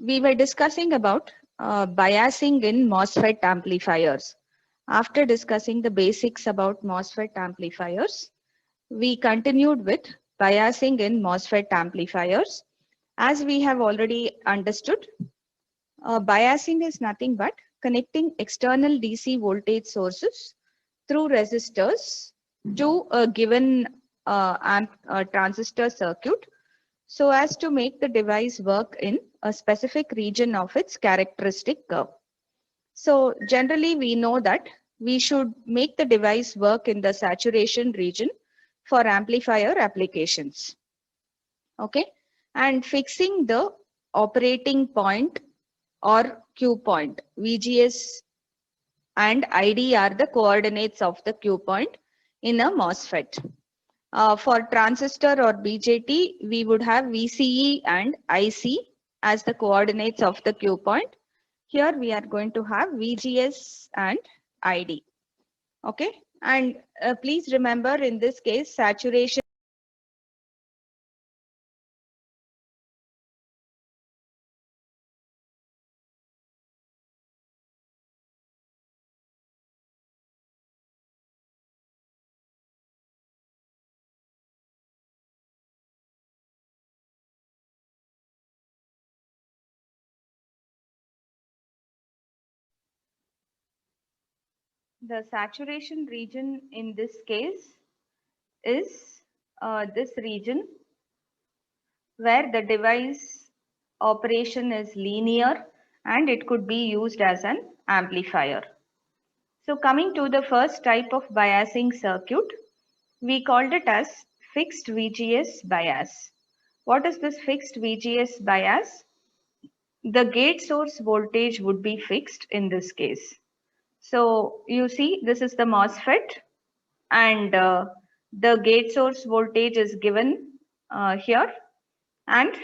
We were discussing about biasing in MOSFET amplifiers. After discussing the basics about MOSFET amplifiers, we continued with biasing in MOSFET amplifiers. As we have already understood, biasing is nothing but connecting external DC voltage sources through resistors to a given transistor circuit so as to make the device work in a specific region of its characteristic curve. So generally we know that we should make the device work in the saturation region for amplifier applications. Okay, and fixing the operating point or Q point, VGS and ID are the coordinates of the Q point in a MOSFET. For transistor or BJT, we would have VCE and IC as the coordinates of the Q point. Here we are going to have VGS and ID. Okay, and please remember in this case, saturation the saturation region in this case is this region where the device operation is linear and it could be used as an amplifier. So coming to the first type of biasing circuit, we called it as fixed VGS bias. What is this fixed VGS bias? The gate source voltage would be fixed in this case. So you see this is the MOSFET and the gate source voltage is given here, and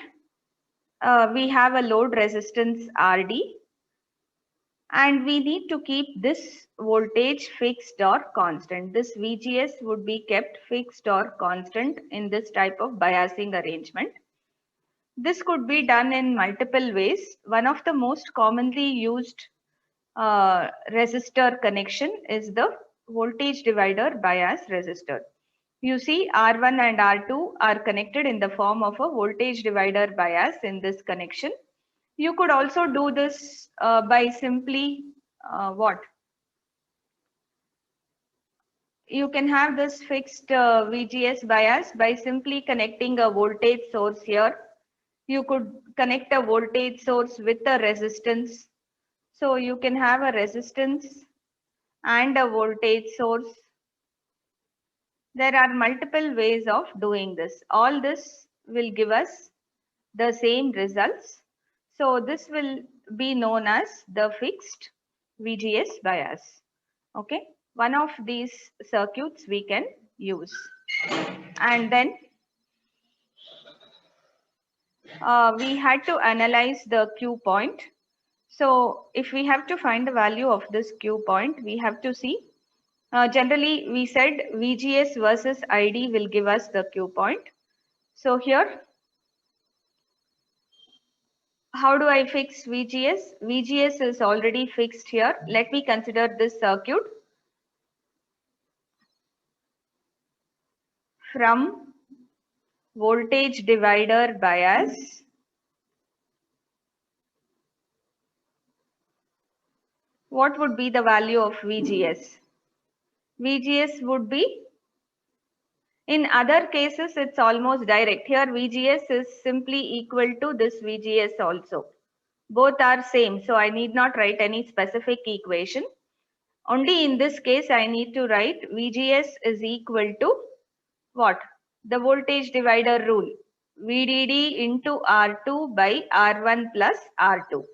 we have a load resistance RD, and we need to keep this voltage fixed or constant. This VGS would be kept fixed or constant in this type of biasing arrangement. This could be done in multiple ways. One of the most commonly used resistor connection is the voltage divider bias resistor. You see R1 and R2 are connected in the form of a voltage divider bias in this connection. You could also do this by simply what? You can have this fixed VGS bias by simply connecting a voltage source here. You could connect a voltage source with a resistance. So you can have a resistance and a voltage source. There are multiple ways of doing this. All this will give us the same results. So this will be known as the fixed VGS bias. Okay, one of these circuits we can use. And then we had to analyze the Q point. So if we have to find the value of this Q point, we have to see. Generally, we said VGS versus ID will give us the Q point. So here, how do I fix VGS? VGS is already fixed here. Let me consider this circuit. From voltage divider bias, what would be the value of VGS? VGS would be, in other cases, it's almost direct. Here, VGS is simply equal to this VGS also. Both are same, so I need not write any specific equation. Only in this case, I need to write VGS is equal to what? The voltage divider rule. VDD into R2 by R1 plus R2.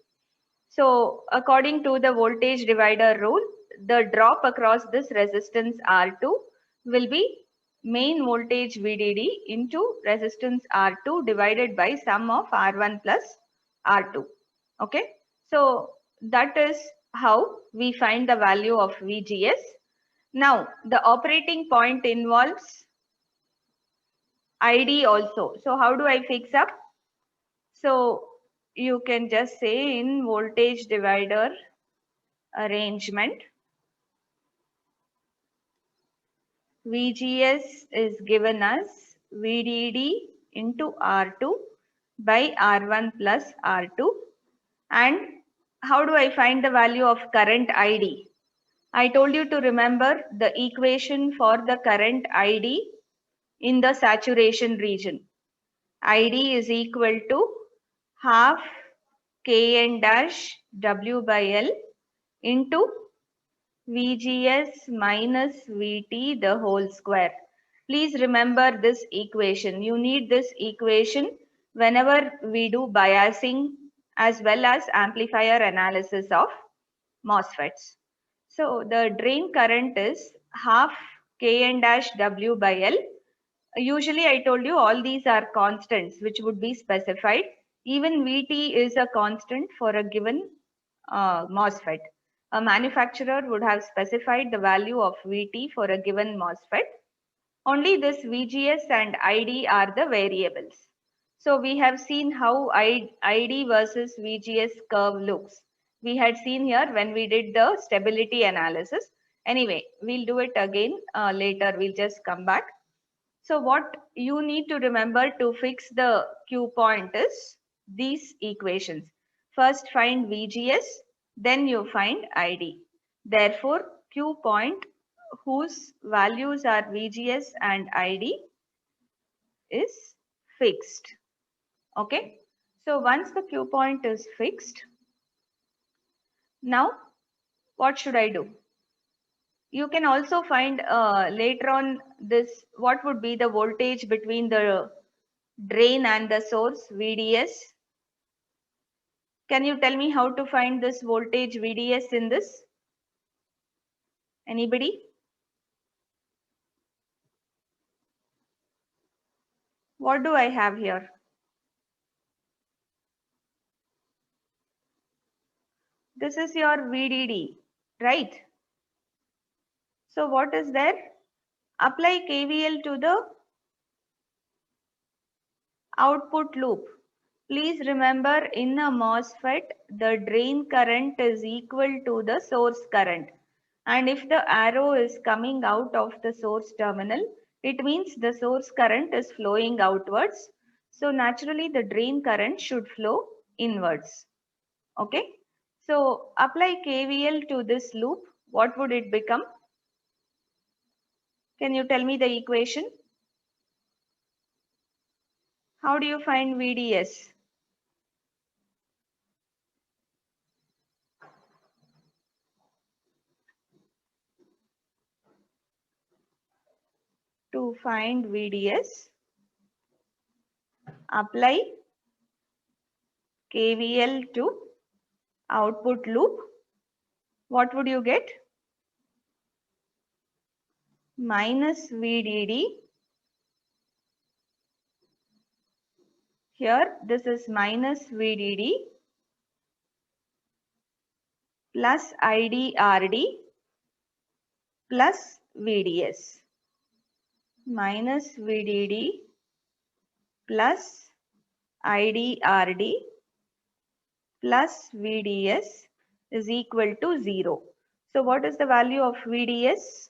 So according to the voltage divider rule, the drop across this resistance R2 will be main voltage VDD into resistance R2 divided by sum of R1 plus R2. Okay, so that is how we find the value of VGS. Now the operating point involves ID also. So how do I fix up? So you can just say in voltage divider arrangement, VGS is given as VDD into R2 by R1 plus R2. And how do I find the value of current ID? I told you to remember the equation for the current ID in the saturation region. ID is equal to half Kn dash W by L into VGS minus VT the whole square. Please remember this equation. You need this equation whenever we do biasing as well as amplifier analysis of MOSFETs. So the drain current is half Kn dash W by L. Usually I told you all these are constants which would be specified. Even VT is a constant for a given MOSFET. A manufacturer would have specified the value of VT for a given MOSFET. Only this VGS and ID are the variables. So we have seen how ID versus VGS curve looks. We had seen here when we did the stability analysis. Anyway, we'll do it again later. We'll just come back. So what you need to remember to fix the Q point is these equations. First find VGS, then you find ID. Therefore, Q point whose values are VGS and ID is fixed. Okay. So once the Q point is fixed, now what should I do? You can also find later on this, what would be the voltage between the drain and the source VDS. Can you tell me how to find this voltage VDS in this? Anybody? What do I have here? This is your VDD, right? So what is there? Apply KVL to the output loop. Please remember, in a MOSFET, the drain current is equal to the source current. And if the arrow is coming out of the source terminal, it means the source current is flowing outwards. So naturally, the drain current should flow inwards. Okay. So apply KVL to this loop. What would it become? Can you tell me the equation? How do you find VDS? To find VDS, apply KVL to output loop. What would you get? Minus VDD. Here, this is minus VDD plus IDRD plus VDS. Minus VDD plus IDRD plus VDS is equal to 0. So what is the value of VDS?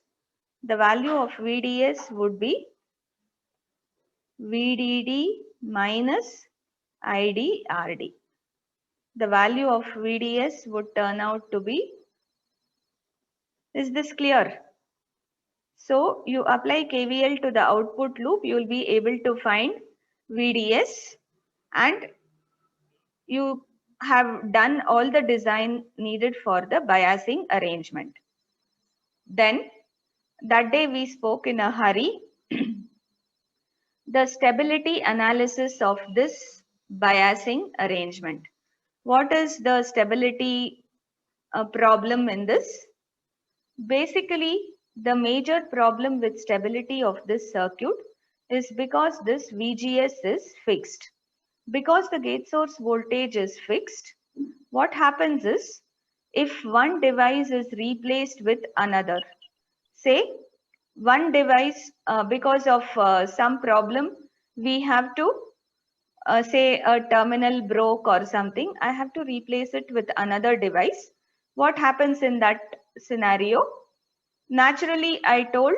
The value of VDS would be VDD minus IDRD. The value of VDS would turn out to be, is this clear? So you apply KVL to the output loop, you will be able to find VDS, and you have done all the design needed for the biasing arrangement. Then that day we spoke in a hurry. The stability analysis of this biasing arrangement. What is the stability problem in this? Basically, the major problem with stability of this circuit is because this VGS is fixed. Because the gate source voltage is fixed, what happens is, if one device is replaced with another, say one device because of some problem, we have to say a terminal broke or something, I have to replace it with another device. What happens in that scenario? Naturally, I told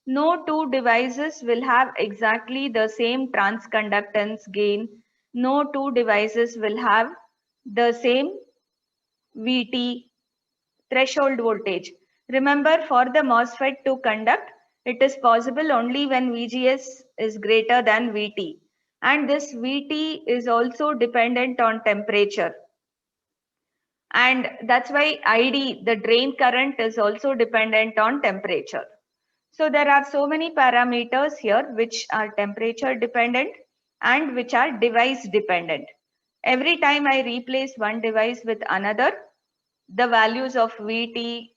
no two devices will have exactly the same transconductance gain. No two devices will have the same VT threshold voltage. Remember, for the MOSFET to conduct, it is possible only when VGS is greater than VT. And this VT is also dependent on temperature. And that's why ID, the drain current, is also dependent on temperature. So there are so many parameters here which are temperature dependent and which are device dependent. Every time I replace one device with another, the values of VT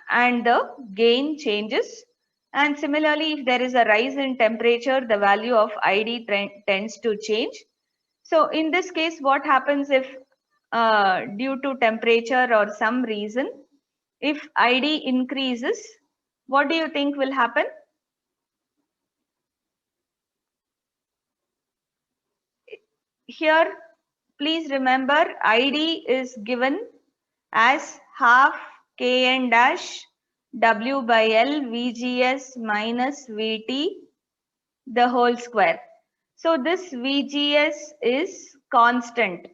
and the gain changes. And similarly, if there is a rise in temperature, the value of ID tends to change. So in this case, what happens if due to temperature or some reason, if ID increases, what do you think will happen? Here, please remember ID is given as half Kn dash W by L VGS minus VT the whole square. So this VGS is constant,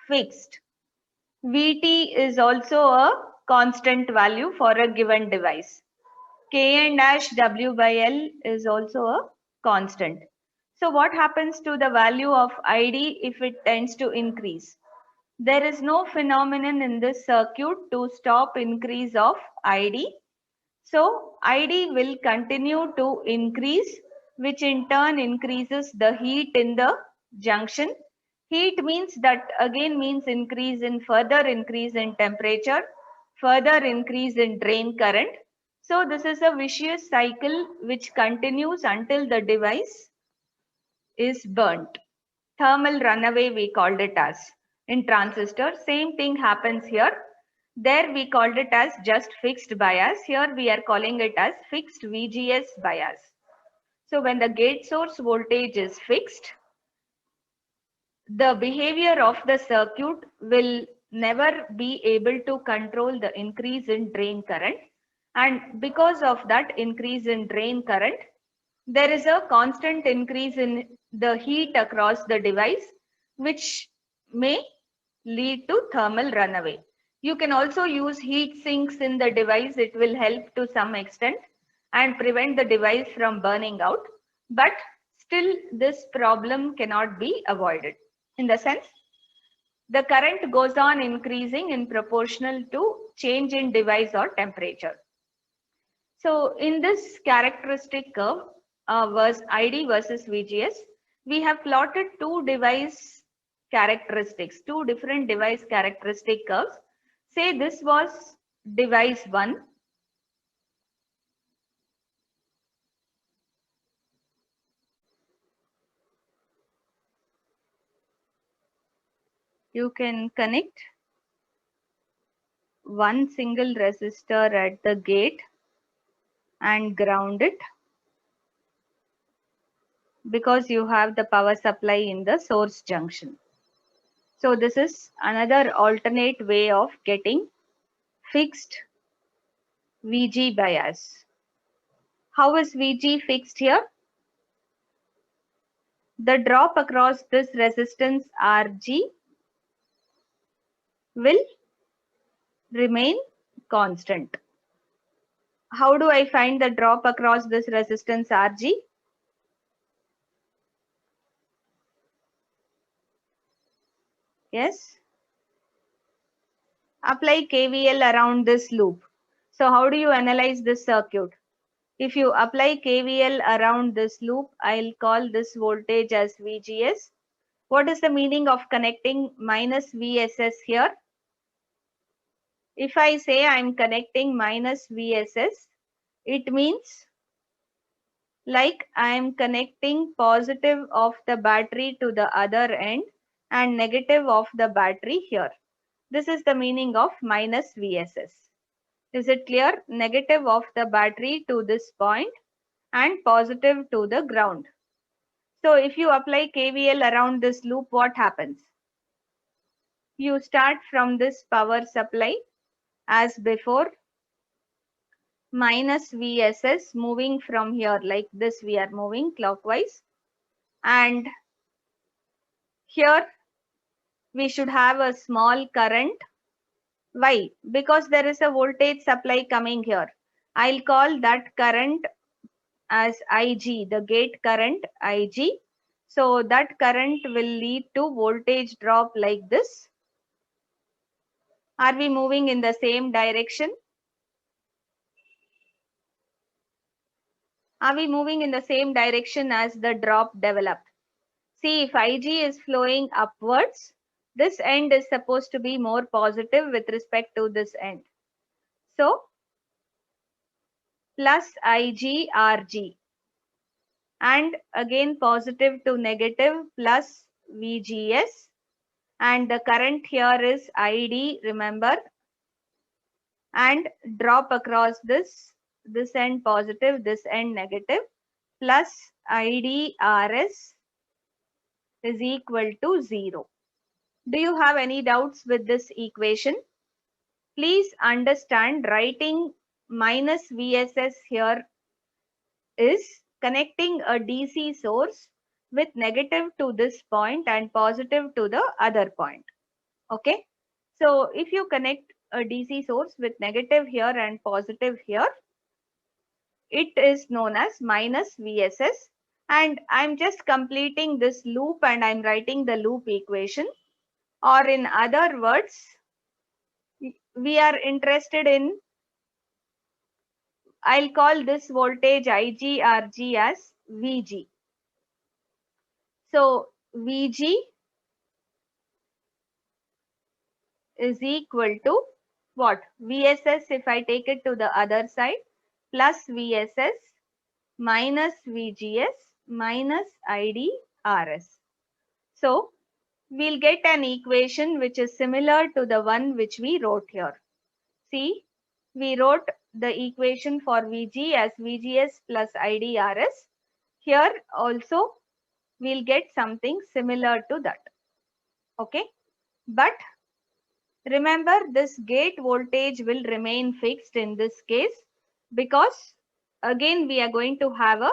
fixed. VT is also a constant value for a given device. Kn dash W by L is also a constant. So what happens to the value of ID if it tends to increase? There is no phenomenon in this circuit to stop increase of ID. So ID will continue to increase, which in turn increases the heat in the junction. Heat means that again means further increase in temperature, further increase in drain current. So this is a vicious cycle which continues until the device is burnt. Thermal runaway we called it as. In transistor, same thing happens here. There we called it as just fixed bias. Here we are calling it as fixed VGS bias. So when the gate source voltage is fixed, the behavior of the circuit will never be able to control the increase in drain current. And because of that increase in drain current, there is a constant increase in the heat across the device, which may lead to thermal runaway. You can also use heat sinks in the device. It will help to some extent and prevent the device from burning out. But still, this problem cannot be avoided. In the sense, the current goes on increasing in proportional to change in device or temperature. So in this characteristic curve, ID versus VGS, we have plotted two different device characteristic curves. Say this was device 1. You can connect one single resistor at the gate and ground it, because you have the power supply in the source junction. So this is another alternate way of getting fixed VG bias. How is VG fixed here? The drop across this resistance RG will remain constant. How do I find the drop across this resistance RG? Yes. Apply KVL around this loop. So how do you analyze this circuit? If you apply KVL around this loop, I'll call this voltage as VGS. What is the meaning of connecting minus VSS here? If I say I'm connecting minus VSS, it means like I'm connecting positive of the battery to the other end and negative of the battery here. This is the meaning of minus VSS. Is it clear? Negative of the battery to this point and positive to the ground. So if you apply KVL around this loop, what happens? You start from this power supply as before, minus VSS, moving from here like this, we are moving clockwise, and here we should have a small current. Why? Because there is a voltage supply coming here. I'll call that current as IG, the gate current IG. So that current will lead to voltage drop like this. Are we moving in the same direction? Are we moving in the same direction as the drop developed? See, if IG is flowing upwards, this end is supposed to be more positive with respect to this end. So, plus IG RG. And again positive to negative plus VGS. And the current here is ID, remember. And drop across this end positive, this end negative, plus ID RS is equal to 0. Do you have any doubts with this equation? Please understand, writing minus VSS here is connecting a DC source with negative to this point and positive to the other point. Okay. So if you connect a DC source with negative here and positive here, it is known as minus VSS. And I'm just completing this loop and I'm writing the loop equation. Or in other words, we are interested in, I'll call this voltage IGRG as VG. So VG is equal to what? VSS, if I take it to the other side, plus VSS minus VGS minus ID RS. So we'll get an equation which is similar to the one which we wrote here. See, we wrote the equation for VG as VGS plus ID RS. Here also we'll get something similar to that. Okay, but remember, this gate voltage will remain fixed in this case because again we are going to have a,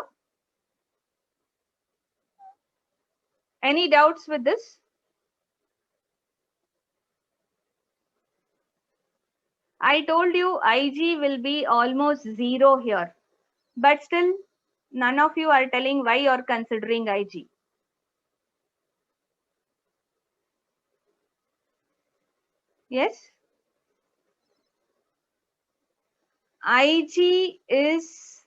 any doubts with this? I told you IG will be almost 0 here, but still none of you are telling why you are considering IG. Yes? IG is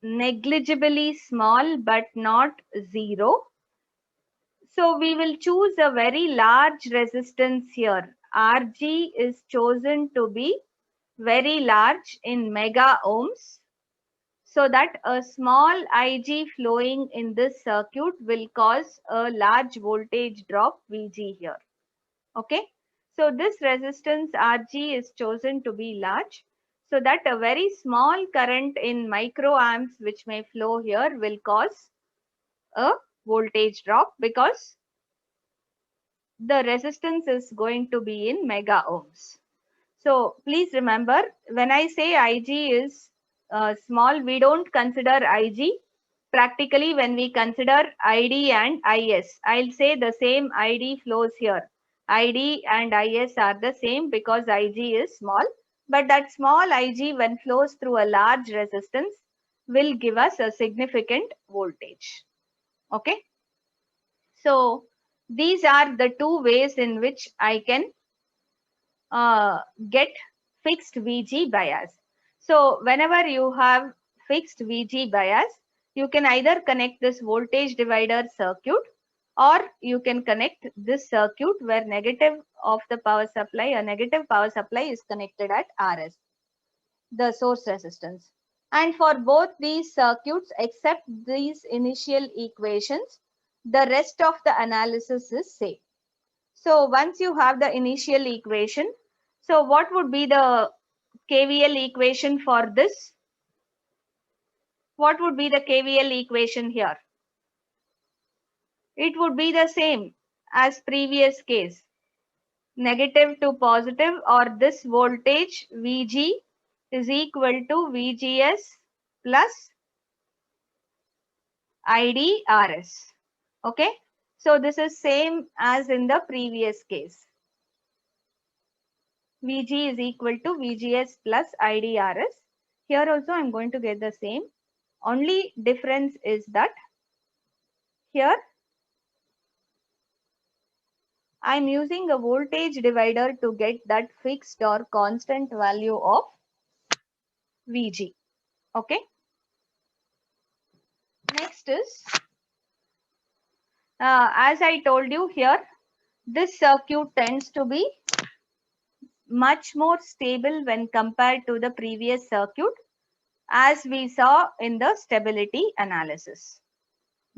negligibly small but not 0. So we will choose a very large resistance here. RG is chosen to be very large in mega ohms, so that a small IG flowing in this circuit will cause a large voltage drop VG here. Okay. So this resistance RG is chosen to be large, so that a very small current in microamps which may flow here will cause a voltage drop because the resistance is going to be in mega ohms. So please remember, when I say IG is small, we don't consider IG. Practically, when we consider ID and IS, I'll say the same ID flows here. ID and IS are the same because IG is small. But that small IG, when flows through a large resistance, will give us a significant voltage. Okay. So these are the two ways in which I can get fixed VG bias. So whenever you have fixed VG bias, you can either connect this voltage divider circuit or you can connect this circuit where negative of the power supply, a negative power supply is connected at RS, the source resistance. And for both these circuits, except these initial equations, the rest of the analysis is same. So once you have the initial equation, so what would be the KVL equation for this? What would be the KVL equation here? it would be the same as previous case, negative to positive, or this voltage Vg is equal to Vgs plus IDRs. Okay, so this is same as in the previous case. Vg is equal to Vgs plus IDRs. Here also I'm going to get the same. Only difference is that here I'm using a voltage divider to get that fixed or constant value of Vg. Okay. Next is, as I told you here, this circuit tends to be much more stable when compared to the previous circuit, as we saw in the stability analysis.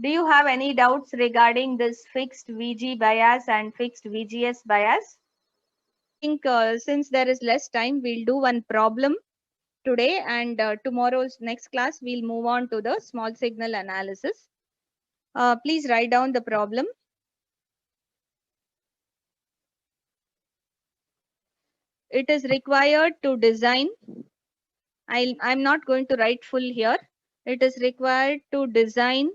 Do you have any doubts regarding this fixed Vg bias and fixed Vgs bias? I think since there is less time, we'll do one problem today, and tomorrow's next class, we'll move on to the small signal analysis. Please write down the problem. It is required to design. I'm not going to write full here. It is required to design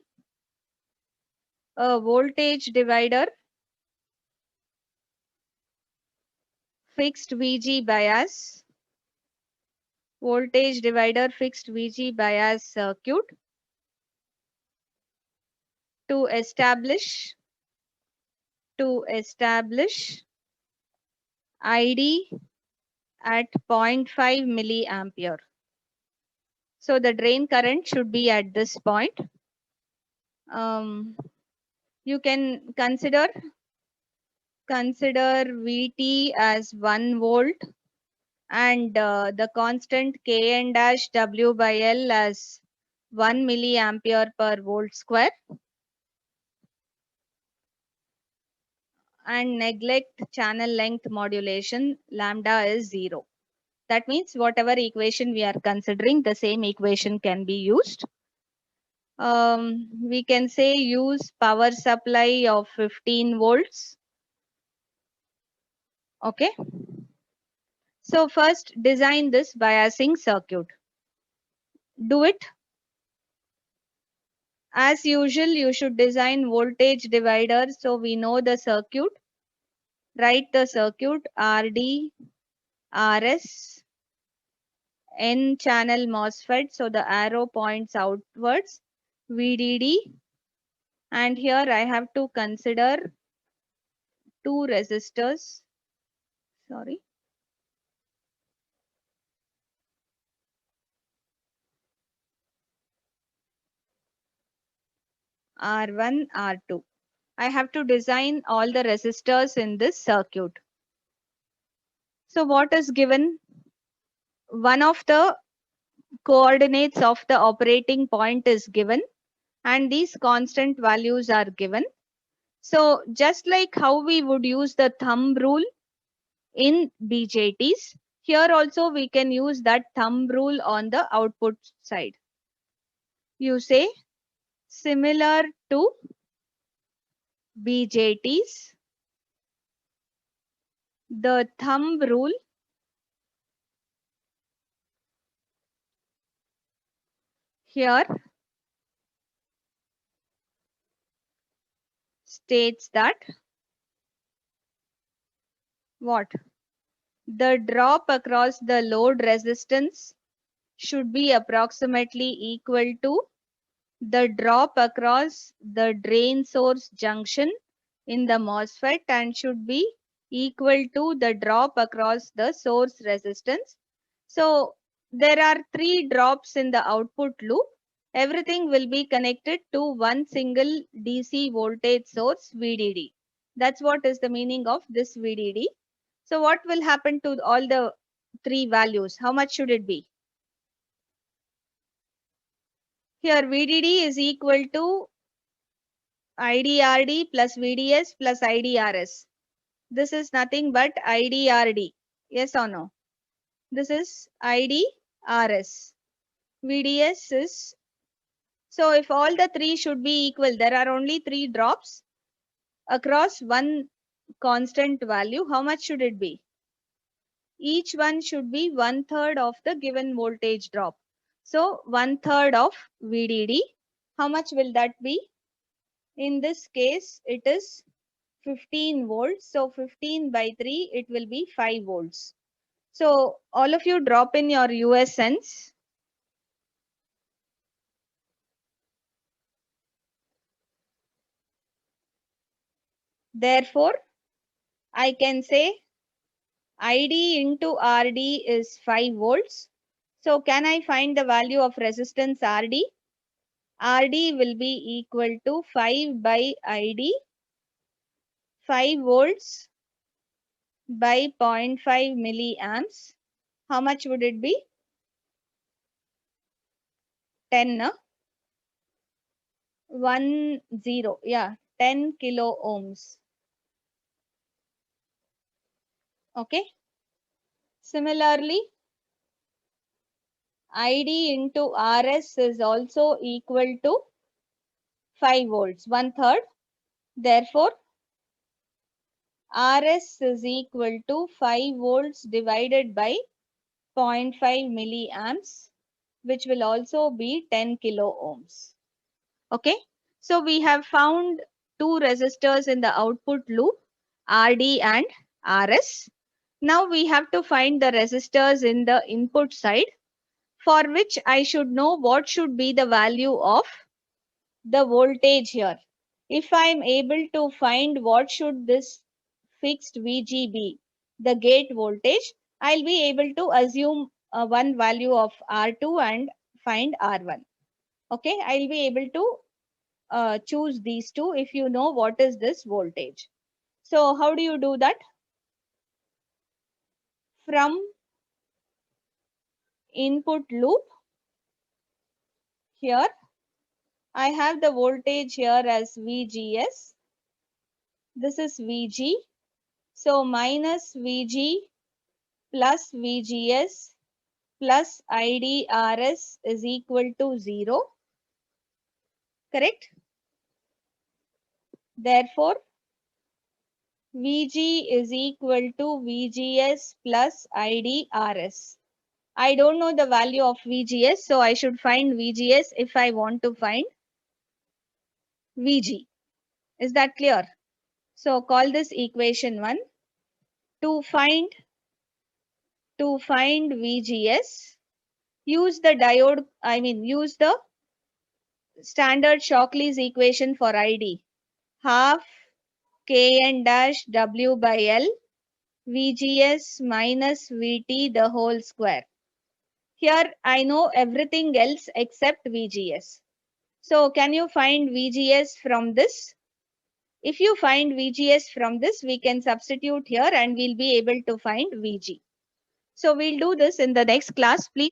a voltage divider, fixed Vg bias, voltage divider fixed Vg bias circuit to establish ID at 0.5 milliampere. So the drain current should be at this point. You can consider Vt as 1 volt and the constant Kn dash W by L as 1 milliampere per volt square, and neglect channel length modulation, lambda is 0. That means whatever equation we are considering, the same equation can be used. We can say use power supply of 15 volts. Okay. So first design this biasing circuit. Do it. As usual, you should design voltage divider. So we know the circuit. Write the circuit RD, RS, N channel MOSFET. So the arrow points outwards. VDD. And here I have to consider two resistors. Sorry. R1, R2. I have to design all the resistors in this circuit. So what is given? One of the coordinates of the operating point is given, and these constant values are given. So just like how we would use the thumb rule in BJTs, here also we can use that thumb rule on the output side. You say similar to BJTs, the thumb rule here states that what? The drop across the load resistance should be approximately equal to the drop across the drain source junction in the MOSFET and should be equal to the drop across the source resistance. So there are 3 drops in the output loop. Everything will be connected to one single DC voltage source VDD. That's what is the meaning of this VDD. So what will happen to all the 3 values? How much should it be? Here VDD is equal to IDRD plus VDS plus IDRS. This is nothing but IDRD. Yes or no? This is IDRS. VDS is, so if all the 3 should be equal, there are only 3 drops. across one constant value, how much should it be? Each one should be 1/3 of the given voltage drop. So 1/3 of VDD. How much will that be? In this case, it is 15 volts. So 15 by 3, it will be 5 volts. So all of you drop in your US cents. Therefore, I can say ID into RD is 5 volts. So can I find the value of resistance RD? RD will be equal to 5 by ID, 5 volts by 0.5 milliamps. How much would it be? 10, 10, yeah, 10 kilo ohms. Okay. Similarly, ID into RS is also equal to 5 volts, 1/3. Therefore, RS is equal to 5 volts divided by 0.5 milliamps, which will also be 10 kilo ohms. Okay. So we have found two resistors in the output loop, RD and RS. Now we have to find the resistors in the input side, for which I should know what should be the value of the voltage here. If I am able to find what should this fixed VG be, the gate voltage, I'll be able to assume one value of R2 and find R1. Okay, I'll be able to choose these two if you know what is this voltage. So how do you do that? From input loop, here I have the voltage here as VGS. This is VG. So minus VG plus VGS plus IDRS is equal to 0. Correct? Therefore, VG is equal to VGS plus IDRS. I don't know the value of VGS, so I should find VGS if I want to find VG. Is that clear? So call this equation 1. To find VGS, use the use the standard Shockley's equation for ID. Half Kn dash W by L VGS minus VT the whole square. Here I know everything else except VGS. So can you find VGS from this? If you find VGS from this, we can substitute here and we'll be able to find VG. So we'll do this in the next class. Please